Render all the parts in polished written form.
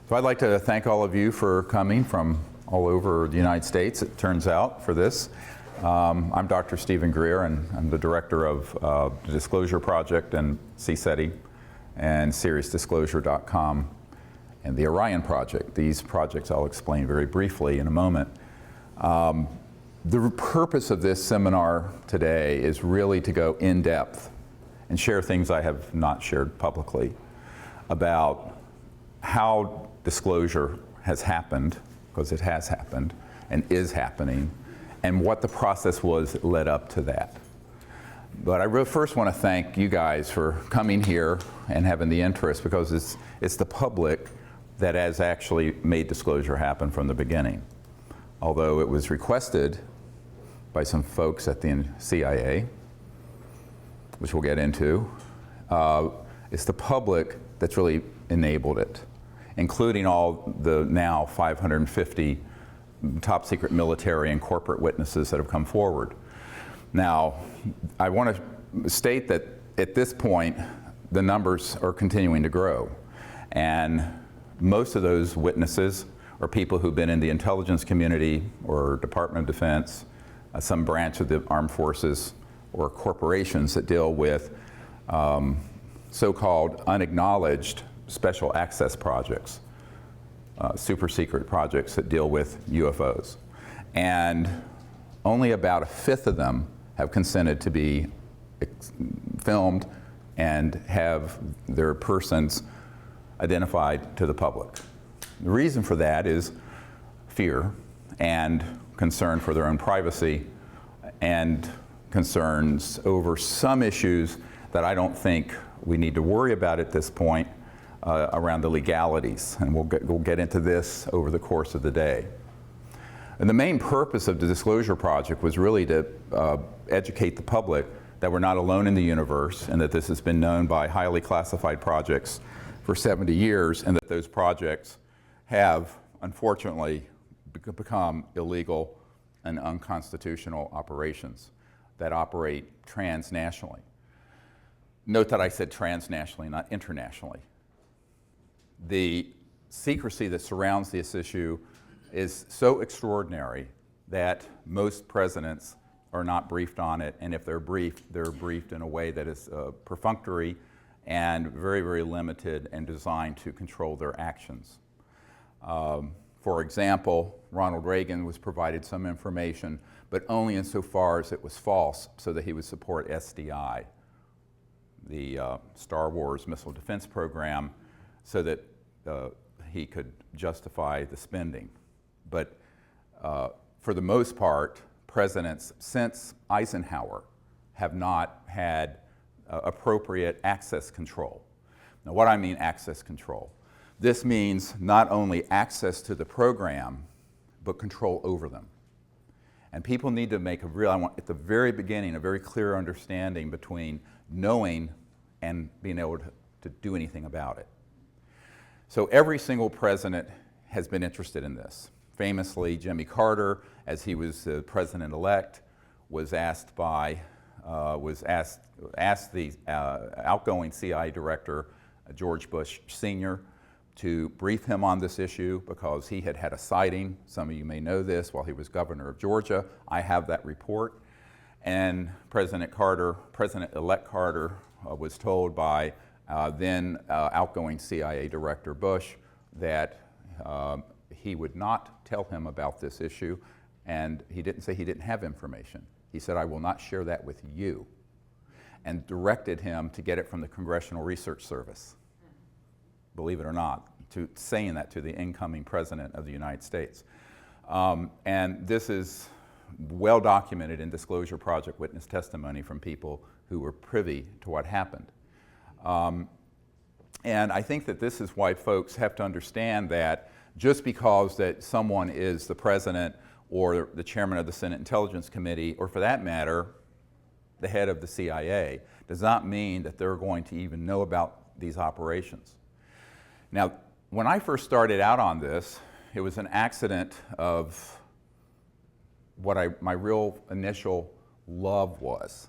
So I'd like to thank all of you for coming from all over the United States, it turns out, for this. I'm Dr. Stephen Greer, and I'm the director of the Disclosure Project and 𝗖𝗘𝗍 and SeriousDisclosure.com and the Orion Project. These projects I'll explain very briefly in a moment. The purpose of this seminar today is really to go in depth and share things I have not shared publicly about how disclosure has happened, because it has happened and is happening, and what the process was that led up to that. But I first want to thank you guys for coming here and having the interest, because it's the public that has actually made disclosure happen from the beginning. Although it was requested by some folks at the CIA, which we'll get into, it's the public that's really enabled it, including all the now 550 top secret military and corporate witnesses that have come forward. Now, I want to state that at this point, the numbers are continuing to grow. And most of those witnesses are people who've been in the intelligence community or Department of Defense, some branch of the armed forces, or corporations that deal with so-called unacknowledged special access projects, super secret projects that deal with UFOs. And only about a fifth of them have consented to be filmed and have their persons identified to the public. The reason for that is fear and concern for their own privacy and concerns over some issues that I don't think we need to worry about at this point around the legalities. And we'll get into this over the course of the day. And the main purpose of the Disclosure Project was really to educate the public that we're not alone in the universe, and that this has been known by highly classified projects for 70 years, and that those projects have, unfortunately, become illegal and unconstitutional operations that operate transnationally. Note that I said transnationally, not internationally. The secrecy that surrounds this issue is so extraordinary that most presidents are not briefed on it, and if they're briefed in a way that is perfunctory and very, very limited and designed to control their actions. For example, Ronald Reagan was provided some information, but only insofar as it was false, so that he would support SDI, the Star Wars missile defense program, so that he could justify the spending. But for the most part, presidents since Eisenhower have not had appropriate access control. Now, what I mean access control? This means not only access to the program, but control over them. And people need to make at the very beginning, a very clear understanding between knowing and being able to do anything about it. So every single president has been interested in this. Famously, Jimmy Carter, as he was the president-elect, was asked the outgoing CIA director, George Bush Sr., to brief him on this issue because he had had a sighting. Some of you may know this while he was governor of Georgia. I have that report. And President-elect Carter was told by then outgoing CIA Director Bush that he would not tell him about this issue, and he didn't say he didn't have information. He said, "I will not share that with you," and directed him to get it from the Congressional Research Service. Believe it or not, saying that to the incoming President of the United States. And this is well documented in Disclosure Project witness testimony from people who were privy to what happened. And I think that this is why folks have to understand that just because that someone is the president or the chairman of the Senate Intelligence Committee, or for that matter, the head of the CIA, does not mean that they're going to even know about these operations. Now, when I first started out on this, it was an accident of what my real initial love was,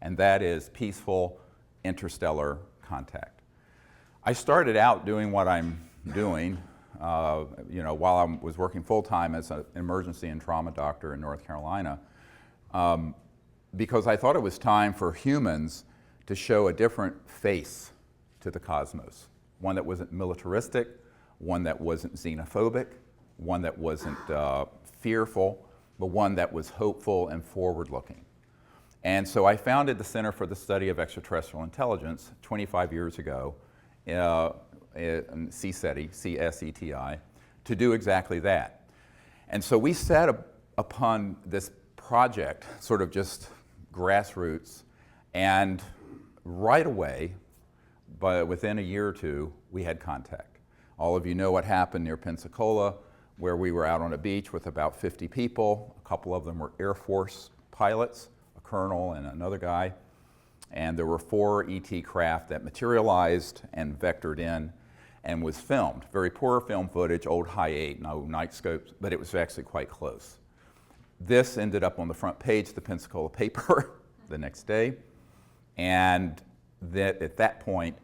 and that is peaceful interstellar contact. I started out doing what I'm doing you know, while I was working full-time as an emergency and trauma doctor in North Carolina, because I thought it was time for humans to show a different face to the cosmos. One that wasn't militaristic, one that wasn't xenophobic, one that wasn't fearful, but one that was hopeful and forward-looking. And so I founded the Center for the Study of Extraterrestrial Intelligence 25 years ago, in 𝗖𝗘𝗍, C-S-E-T-I, to do exactly that. And so we set upon this project, sort of just grassroots, and right away, but within a year or two, we had contact. All of you know what happened near Pensacola, where we were out on a beach with about 50 people. A couple of them were Air Force pilots, a colonel and another guy. And there were 4 ET craft that materialized and vectored in and was filmed. Very poor film footage, old high-8, no night scopes, but it was actually quite close. This ended up on the front page of the Pensacola paper the next day. And that at that point,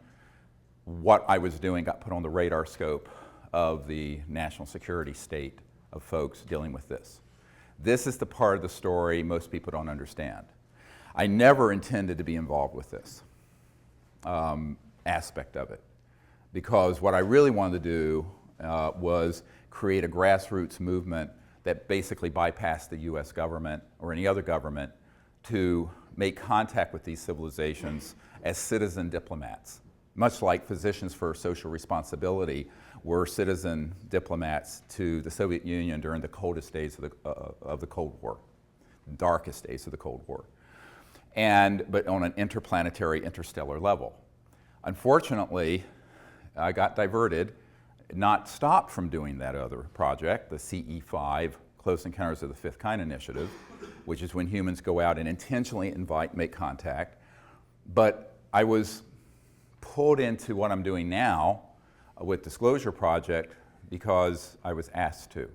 what I was doing got put on the radar scope of the national security state of folks dealing with this. This is the part of the story most people don't understand. I never intended to be involved with this aspect of it, because what I really wanted to do was create a grassroots movement that basically bypassed the US government or any other government to make contact with these civilizations as citizen diplomats, much like Physicians for Social Responsibility were citizen diplomats to the Soviet Union during the coldest days of the Cold War, darkest days of the Cold War, but on an interplanetary, interstellar level. Unfortunately, I got diverted, not stopped from doing that other project, the 𝗖𝗍𝗋 Close Encounters of the Fifth Kind initiative, which is when humans go out and intentionally make contact. But I was pulled into what I'm doing now with Disclosure Project because I was asked to.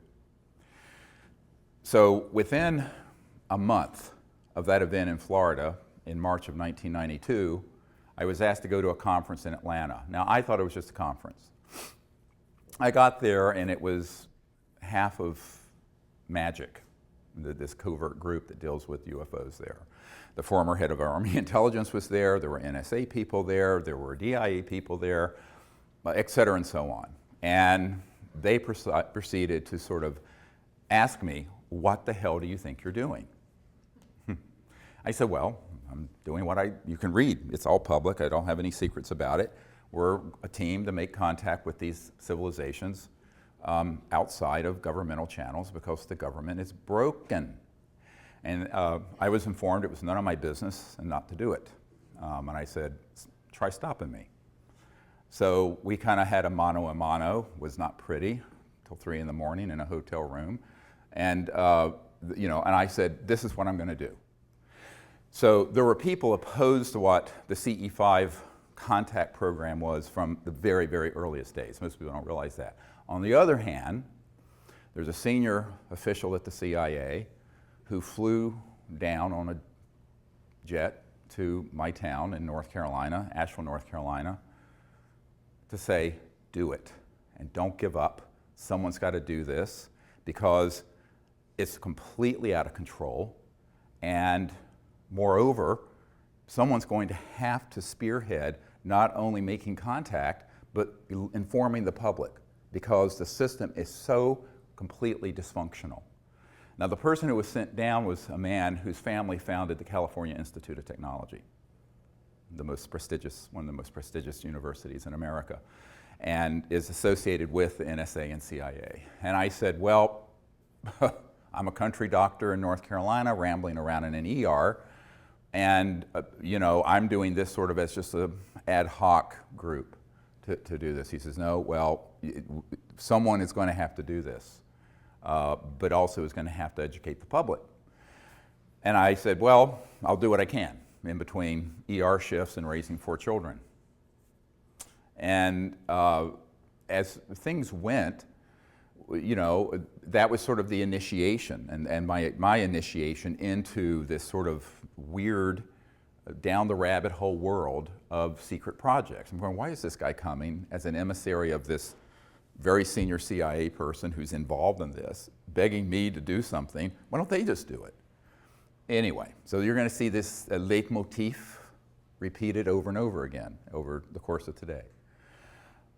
So within a month of that event in Florida in March of 1992, I was asked to go to a conference in Atlanta. Now, I thought it was just a conference. I got there and it was half of magic, this covert group that deals with UFOs there. The former head of Army intelligence was there were NSA people there were DIA people there, et cetera and so on. And they proceeded to sort of ask me, what the hell do you think you're doing? I said, well, I'm doing what you can read. It's all public. I don't have any secrets about it. We're a team to make contact with these civilizations outside of governmental channels because the government is broken. And I was informed it was none of my business and not to do it. And I said, try stopping me. So we kind of had a mano a mano, was not pretty, till 3 in the morning in a hotel room. And, and I said, this is what I'm going to do. So there were people opposed to what the 𝗖𝗍𝗋 contact program was from the very, very earliest days. Most people don't realize that. On the other hand, there's a senior official at the CIA who flew down on a jet to my town in North Carolina, Asheville, North Carolina, to say, do it and don't give up. Someone's got to do this because it's completely out of control, and moreover, someone's going to have to spearhead not only making contact, but informing the public, because the system is so completely dysfunctional. Now, the person who was sent down was a man whose family founded the California Institute of Technology, one of the most prestigious universities in America, and is associated with the NSA and CIA. And I said, well, I'm a country doctor in North Carolina, rambling around in an ER, and I'm doing this sort of as just an ad hoc group to do this. He says, no, well, someone is going to have to do this, but also is going to have to educate the public. And I said, well, I'll do what I can in between ER shifts and raising 4 children. And as things went, that was sort of the initiation, and my initiation into this sort of weird, down the rabbit hole world of secret projects. I'm going, why is this guy coming as an emissary of this very senior CIA person who's involved in this, begging me to do something. Why don't they just do it? Anyway, so you're going to see this leitmotif repeated over and over again over the course of today.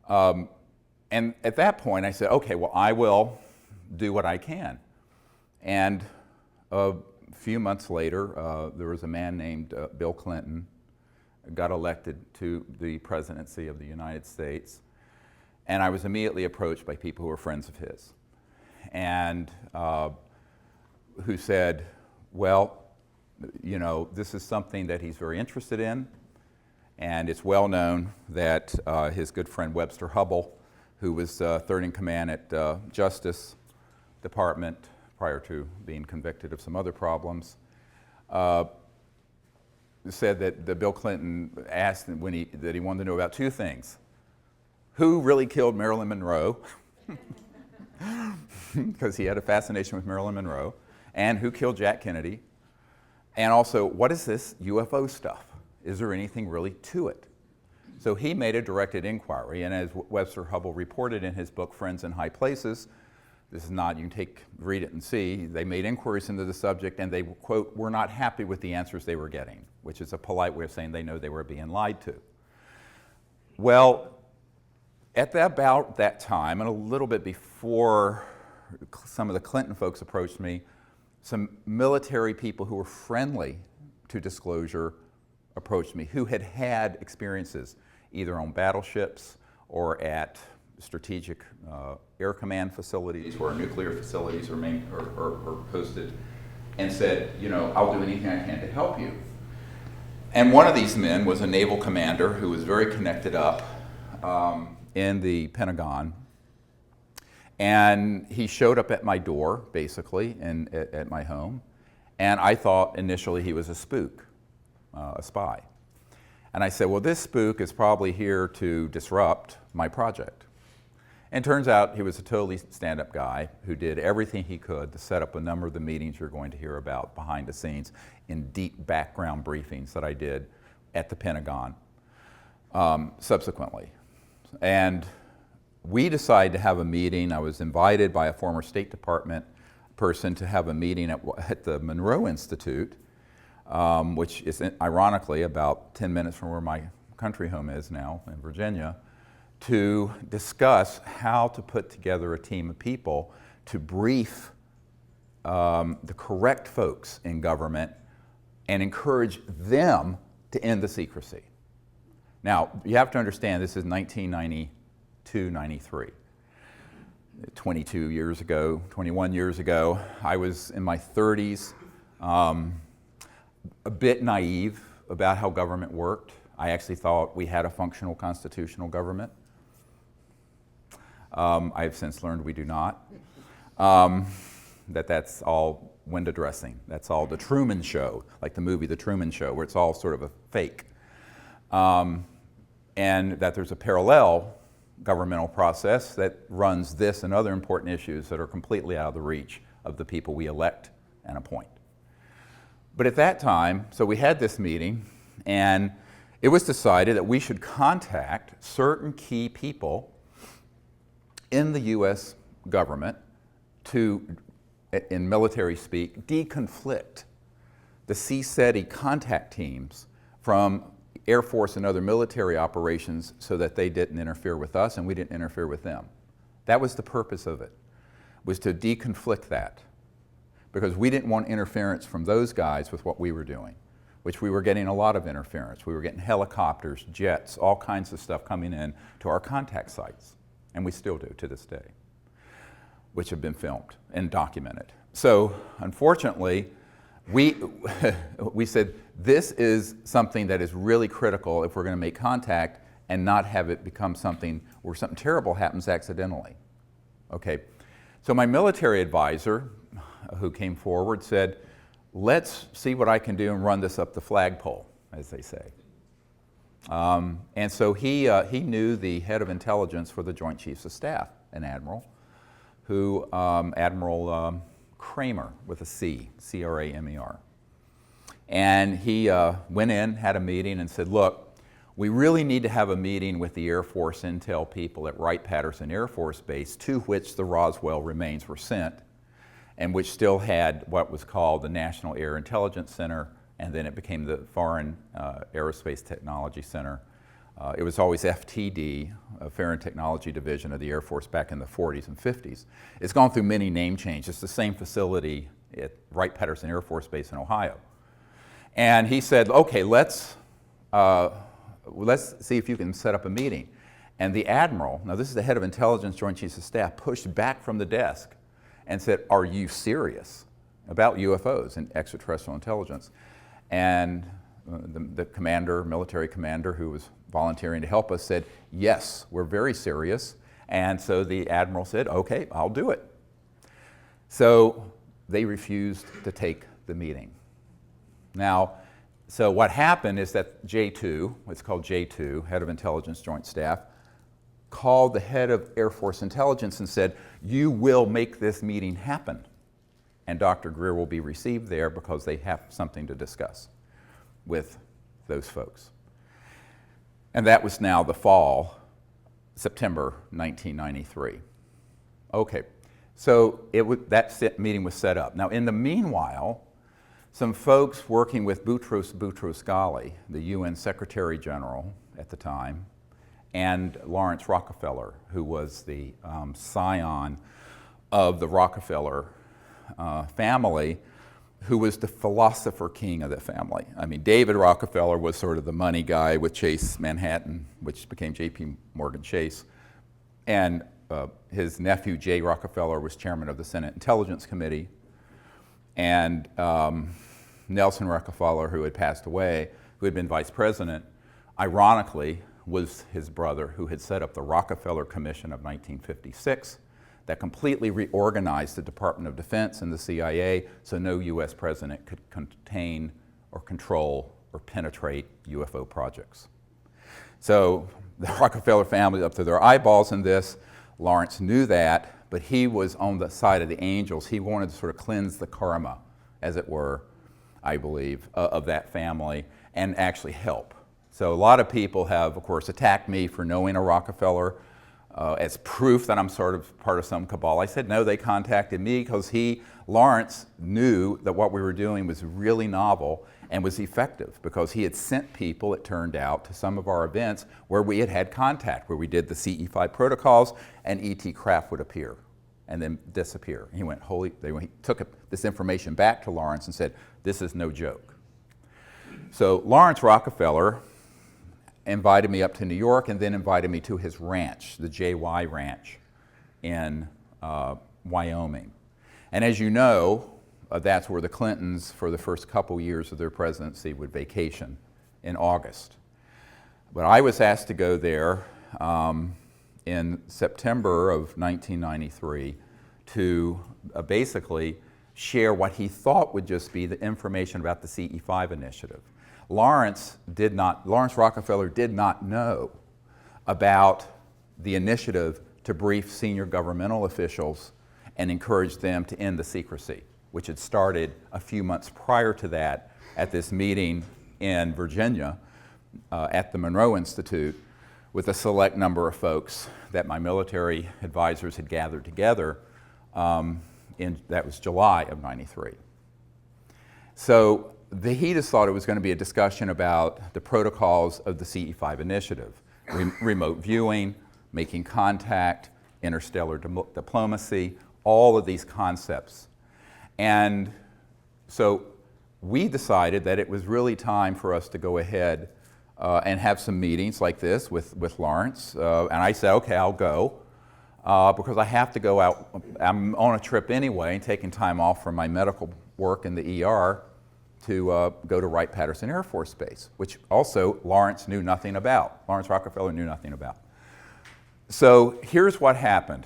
And at that point, I said, okay, well, I will do what I can. And a few months later, there was a man named Bill Clinton, got elected to the presidency of the United States. And I was immediately approached by people who were friends of his, and who said, well, you know, this is something that he's very interested in, and it's well known that his good friend Webster Hubbell, who was third in command at Justice Department prior to being convicted of some other problems, said that Bill Clinton asked that he wanted to know about two things. Who really killed Marilyn Monroe, because he had a fascination with Marilyn Monroe, and who killed Jack Kennedy, and also, what is this UFO stuff? Is there anything really to it? So he made a directed inquiry, and as Webster Hubbell reported in his book, Friends in High Places, this is not, you can read it and see, they made inquiries into the subject, and they, quote, were not happy with the answers they were getting, which is a polite way of saying they know they were being lied to. Well, at about that time, and a little bit before some of the Clinton folks approached me, some military people who were friendly to disclosure approached me, who had had experiences either on battleships or at strategic air command facilities where nuclear facilities are hosted, and said, you know, I'll do anything I can to help you. And one of these men was a naval commander who was very connected up in the Pentagon, and he showed up at my door, basically, at my home, and I thought initially he was a spook, a spy. And I said, well, this spook is probably here to disrupt my project. And turns out he was a totally stand-up guy who did everything he could to set up a number of the meetings you're going to hear about behind the scenes in deep background briefings that I did at the Pentagon subsequently. And we decided to have a meeting. I was invited by a former State Department person to have a meeting at the Monroe Institute, which is ironically about 10 minutes from where my country home is now in Virginia, to discuss how to put together a team of people to brief the correct folks in government and encourage them to end the secrecy. Now, you have to understand this is 1992, 93. 22 years ago, 21 years ago, I was in my 30s, a bit naive about how government worked. I actually thought we had a functional constitutional government. I've since learned we do not. That's all window dressing. That's all the Truman Show, like the movie The Truman Show, where it's all sort of a fake. And that there's a parallel governmental process that runs this and other important issues that are completely out of the reach of the people we elect and appoint. But at that time, so we had this meeting, and it was decided that we should contact certain key people in the U.S. government to, in military speak, deconflict the 𝗖𝗘 contact teams from Air Force and other military operations so that they didn't interfere with us and we didn't interfere with them. That was the purpose of it, was to deconflict that, because we didn't want interference from those guys with what we were doing, which we were getting a lot of interference. We were getting helicopters, jets, all kinds of stuff coming in to our contact sites, and we still do to this day, which have been filmed and documented. So unfortunately, we said this is something that is really critical if we're going to make contact and not have it become something where something terrible happens accidentally. Okay, so my military advisor who came forward said, let's see what I can do and run this up the flagpole, as they say. And so he knew the head of intelligence for the Joint Chiefs of Staff, an admiral, who, Admiral Kramer with a C, C-R-A-M-E-R. And he went in, had a meeting, and said, look, we really need to have a meeting with the Air Force intel people at Wright-Patterson Air Force Base, to which the Roswell remains were sent, and which still had what was called the National Air Intelligence Center, and then it became the Foreign Aerospace Technology Center. It was always FTD, Foreign Technology Division of the Air Force, back in the 40s and 50s. It's gone through many name changes. It's the same facility at Wright-Patterson Air Force Base in Ohio. And he said, okay, let's see if you can set up a meeting. And the admiral, now this is the head of intelligence, Joint Chiefs of Staff, pushed back from the desk and said, are you serious about UFOs and extraterrestrial intelligence? And the commander, military commander, who was volunteering to help us, said, yes, we're very serious. And so the admiral said, okay, I'll do it. So they refused to take the meeting. Now, so what happened is that J2, what's called J2, head of intelligence joint staff, called the head of Air Force intelligence and said, you will make this meeting happen. And Dr. Greer will be received there because they have something to discuss with those folks. And that was now the fall, September 1993. Okay, so that meeting was set up. Now, in the meanwhile, some folks working with 𝗬𝗱 𝗍𝗃, the UN Secretary General at the time, and Lawrence Rockefeller, who was the scion of the Rockefeller family, who was the philosopher king of the family. I mean, David Rockefeller was sort of the money guy with Chase Manhattan, which became J.P. Morgan Chase. And his nephew, Jay Rockefeller, was chairman of the Senate Intelligence Committee. And Nelson Rockefeller, who had passed away, who had been vice president, ironically, was his brother, who had set up the Rockefeller Commission of 1956, that completely reorganized the Department of Defense and the CIA so no US president could contain or control or penetrate UFO projects. So the Rockefeller family up to their eyeballs in this. Lawrence knew that, but he was on the side of the angels. He wanted to sort of cleanse the karma, as it were, I believe, of that family and actually help. So a lot of people have, of course, attacked me for knowing a Rockefeller as proof that I'm sort of part of some cabal. I said, no, they contacted me because Lawrence knew that what we were doing was really novel and was effective, because he had sent people, it turned out, to some of our events where we had contact, where we did the CE5 protocols, and E.T. Craft would appear and then disappear. He went, he took this information back to Lawrence and said, this is no joke. So Lawrence Rockefeller invited me up to New York and then invited me to his ranch, the JY Ranch in Wyoming. And as you know, that's where the Clintons, for the first couple years of their presidency, would vacation in August. But I was asked to go there in September of 1993 to basically share what he thought would just be the information about the CE5 initiative. Lawrence Rockefeller did not know about the initiative to brief senior governmental officials and encourage them to end the secrecy, which had started a few months prior to that at this meeting in Virginia at the Monroe Institute with a select number of folks that my military advisors had gathered together. That was July of '93. So he just thought it was going to be a discussion about the protocols of the CE5 initiative, remote viewing, making contact, interstellar diplomacy, all of these concepts. And so we decided that it was really time for us to go ahead and have some meetings like this with Lawrence. And I said, okay, I'll go because I have to go out. I'm on a trip anyway, taking time off from my medical work in the ER to go to Wright-Patterson Air Force Base, which also Lawrence knew nothing about. Lawrence Rockefeller knew nothing about. So here's what happened.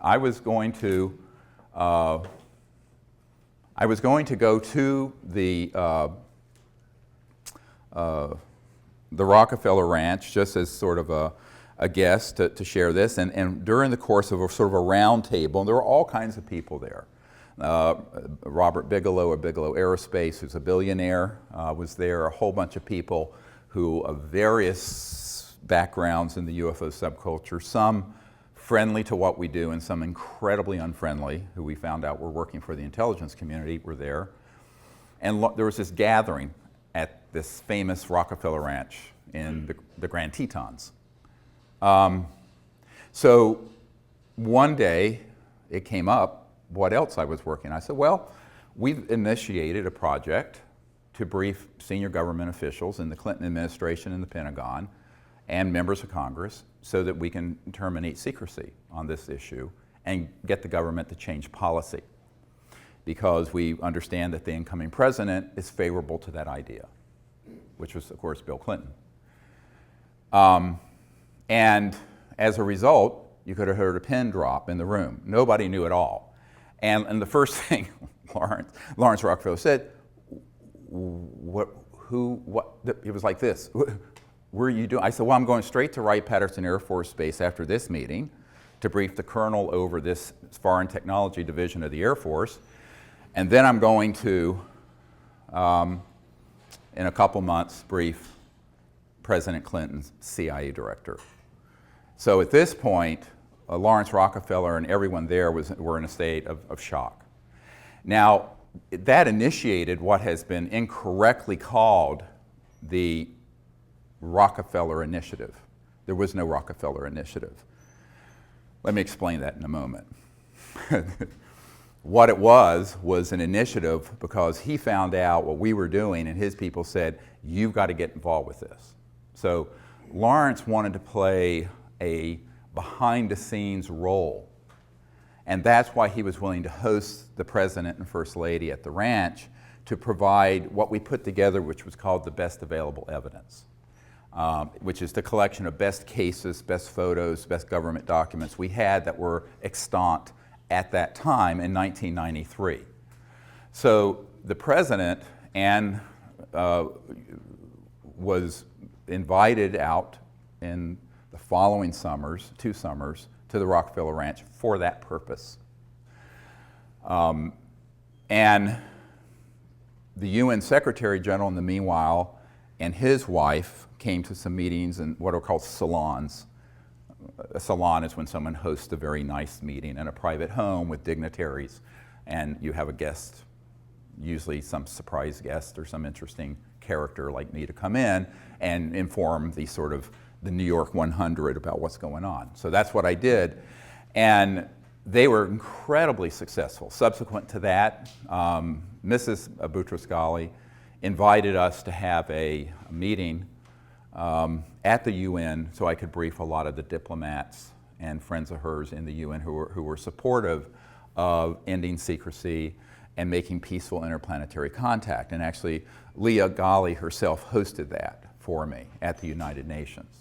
I was going to go to the Rockefeller Ranch just as sort of a guest to share this, and during the course of a sort of a round table, and there were all kinds of people there. Robert Bigelow of Bigelow Aerospace, who's a billionaire, was there, a whole bunch of people who of various backgrounds in the UFO subculture, some friendly to what we do and some incredibly unfriendly, who we found out were working for the intelligence community, were there. And there was this gathering at this famous Rockefeller Ranch in the Grand Tetons. So one day it came up what else I was working on. I said, well, we've initiated a project to brief senior government officials in the Clinton administration and the Pentagon and members of Congress so that we can terminate secrecy on this issue and get the government to change policy, because we understand that the incoming president is favorable to that idea, which was, of course, Bill Clinton. And as a result, you could have heard a pin drop in the room. Nobody knew at all. And the first thing Lawrence Rockefeller said, what, it was like this. What are you doing? I said, well, I'm going straight to Wright-Patterson Air Force Base after this meeting to brief the colonel over this Foreign Technology Division of the Air Force. And then I'm going to, in a couple months, brief President Clinton's CIA director. So at this point, Lawrence Rockefeller and everyone there were in a state of shock. Now, that initiated what has been incorrectly called the Rockefeller Initiative. There was no Rockefeller Initiative. Let me explain that in a moment. What it was an initiative because he found out what we were doing and his people said, you've got to get involved with this. So Lawrence wanted to play a behind-the-scenes role. And that's why he was willing to host the President and First Lady at the ranch to provide what we put together, which was called the best available evidence, which is the collection of best cases, best photos, best government documents we had that were extant at that time in 1993. So the President was invited out in the following summers, 2 summers, to the Rockefeller Ranch for that purpose. And the UN Secretary General in the meanwhile and his wife came to some meetings in what are called salons. A salon is when someone hosts a very nice meeting in a private home with dignitaries, and you have a guest, usually some surprise guest or some interesting character like me, to come in and inform the New York 100 about what's going on. So that's what I did, and they were incredibly successful. Subsequent to that, Mrs. 𝗷𝗚 invited us to have a meeting at the UN so I could brief a lot of the diplomats and friends of hers in the UN who were supportive of ending secrecy and making peaceful interplanetary contact. And actually, 𝗬𝗍𝗍 herself hosted that for me at the United Nations.